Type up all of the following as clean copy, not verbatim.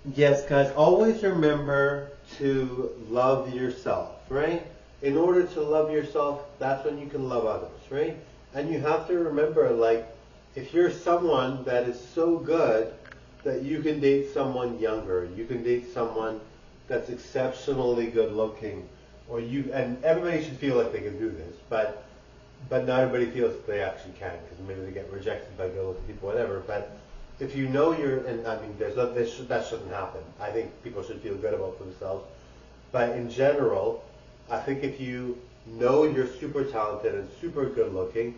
Yes, guys, always remember to love yourself, right? In order to love yourself, that's when you can love others, right? And you have to remember, like, if you're someone that is so good that you can date someone younger, you can date someone that's exceptionally good looking, or you, and everybody should feel like they can do this, but not everybody feels that they actually can, because maybe they get rejected by good-looking people, whatever. But if you know you're, and I mean, that shouldn't happen. I think people should feel good about themselves. But in general, I think if you know you're super talented and super good-looking,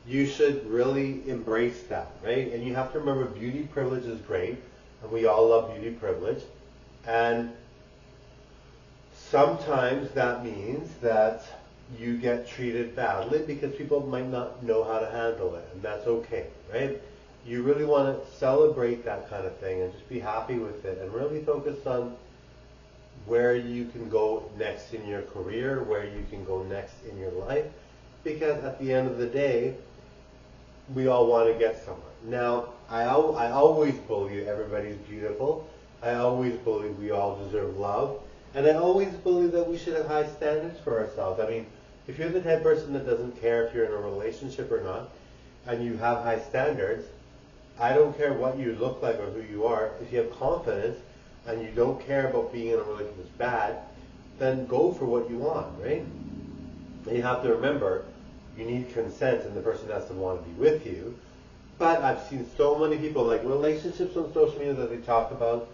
you should really embrace that, right? And you have to remember, beauty privilege is great, and we all love beauty privilege. And sometimes that means that you get treated badly because people might not know how to handle it, and that's okay, right? You really want to celebrate that kind of thing and just be happy with it and really focus on where you can go next in your career, where you can go next in your life, because at the end of the day, we all want to get somewhere. Now, I always believe everybody's beautiful. I always believe we all deserve love. And I always believe that we should have high standards for ourselves. I mean, if you're the type of person that doesn't care if you're in a relationship or not, and you have high standards, I don't care what you look like or who you are. If you have confidence and you don't care about being in a relationship that's bad, then go for what you want, right? And you have to remember, you need consent and the person has to want to be with you. But I've seen so many people, like relationships on social media that they talk about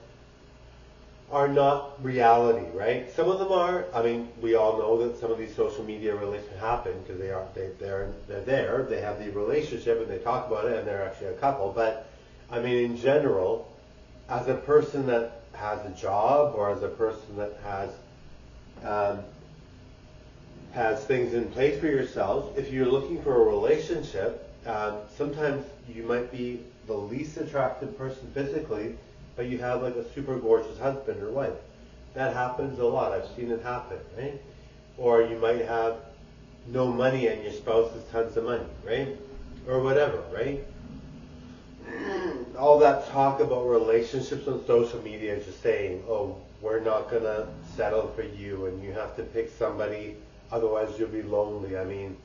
are not reality, right? Some of them are. I mean, we all know that some of these social media relationships happen because they're there, they have the relationship and they talk about it and they're actually a couple. But I mean, in general, as a person that has a job or as a person that um, has things in place for yourselves, if you're looking for a relationship, sometimes you might be the least attractive person physically, but you have like a super gorgeous husband or wife. That happens a lot. I've seen it happen, right? Or you might have no money and your spouse has tons of money, right? Or whatever, right? All that talk about relationships on social media is just saying, oh, we're not going to settle for you and you have to pick somebody, otherwise you'll be lonely. I mean,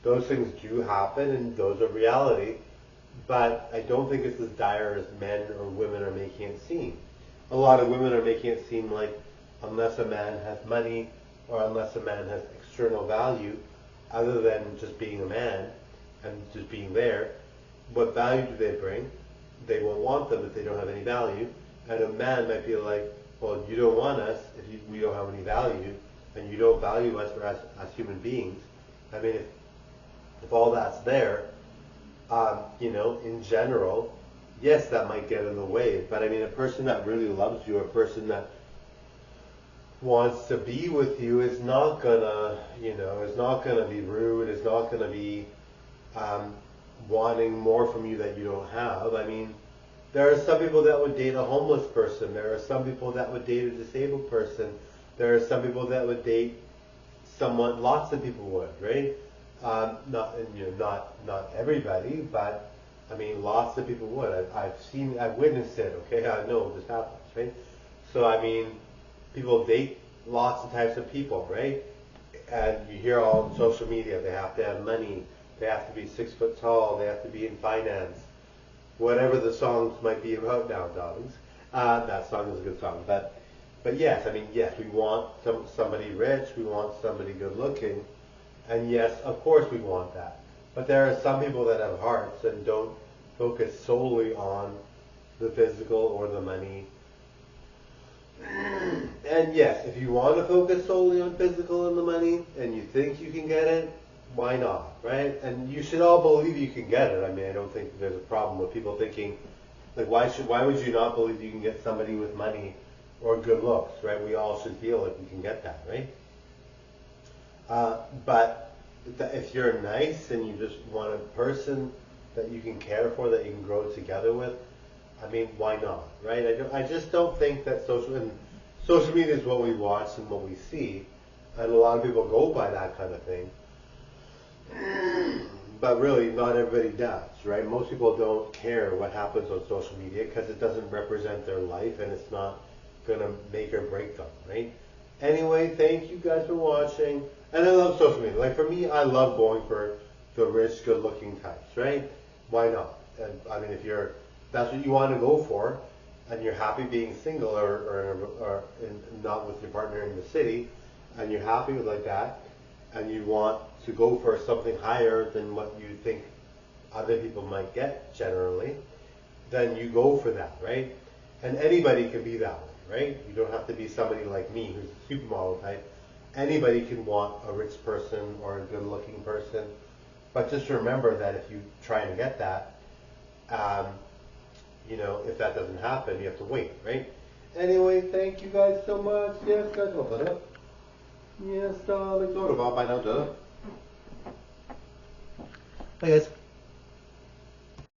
those things do happen and those are reality, but I don't think it's as dire as men or women are making it seem. A lot of women are making it seem like unless a man has money or unless a man has external value, other than just being a man and just being there, what value do they bring? They won't want them if they don't have any value. And a man might be like, well, you don't want us if we don't have any value, and you don't value us as human beings. I mean, if all that's there, in general, yes, that might get in the way. But I mean, a person that really loves you, a person that wants to be with you is not gonna, is not gonna be rude, is not gonna be um, wanting more from you that you don't have. I mean, there are some people that would date a homeless person. There are some people that would date a disabled person. There are some people that would date someone. Lots of people would, right? Not everybody, but I mean, lots of people would. I've witnessed it. Okay, I know this happens, right? So I mean, people date lots of types of people, right? And you hear all on social media, they have to have money, they have to be 6 foot tall, they have to be in finance, whatever the songs might be about now, darlings. That song is a good song, but yes, I mean, yes, we want somebody rich, we want somebody good looking, and yes, of course we want that. But there are some people that have hearts and don't focus solely on the physical or the money. And yes, if you want to focus solely on physical and the money, and you think you can get it, why not, right? And you should all believe you can get it. I mean, I don't think there's a problem with people thinking, like, why would you not believe you can get somebody with money or good looks, right? We all should feel like we can get that, right? But if you're nice and you just want a person that you can care for, that you can grow together with, I mean, why not, right? I just don't think that social media is what we watch and what we see, and a lot of people go by that kind of thing. But really, not everybody does, right? Most people don't care what happens on social media because it doesn't represent their life and it's not going to make or break them, right? Anyway, thank you guys for watching. And I love social media. Like for me, I love going for the rich, good-looking types, right? Why not? And I mean, if that's what you want to go for, and you're happy being single or not with your partner in the city, and you're happy with like that, and you want to go for something higher than what you think other people might get generally, then you go for that, right? And anybody can be that way, right? You don't have to be somebody like me who's a supermodel type. Anybody can want a rich person or a good-looking person, but just remember that if you try and get that, if that doesn't happen, you have to wait, right? Anyway, thank you guys so much. Yes, guys, hold on up. Yes, darling. Go to Bob by now, duh. Hi, guys.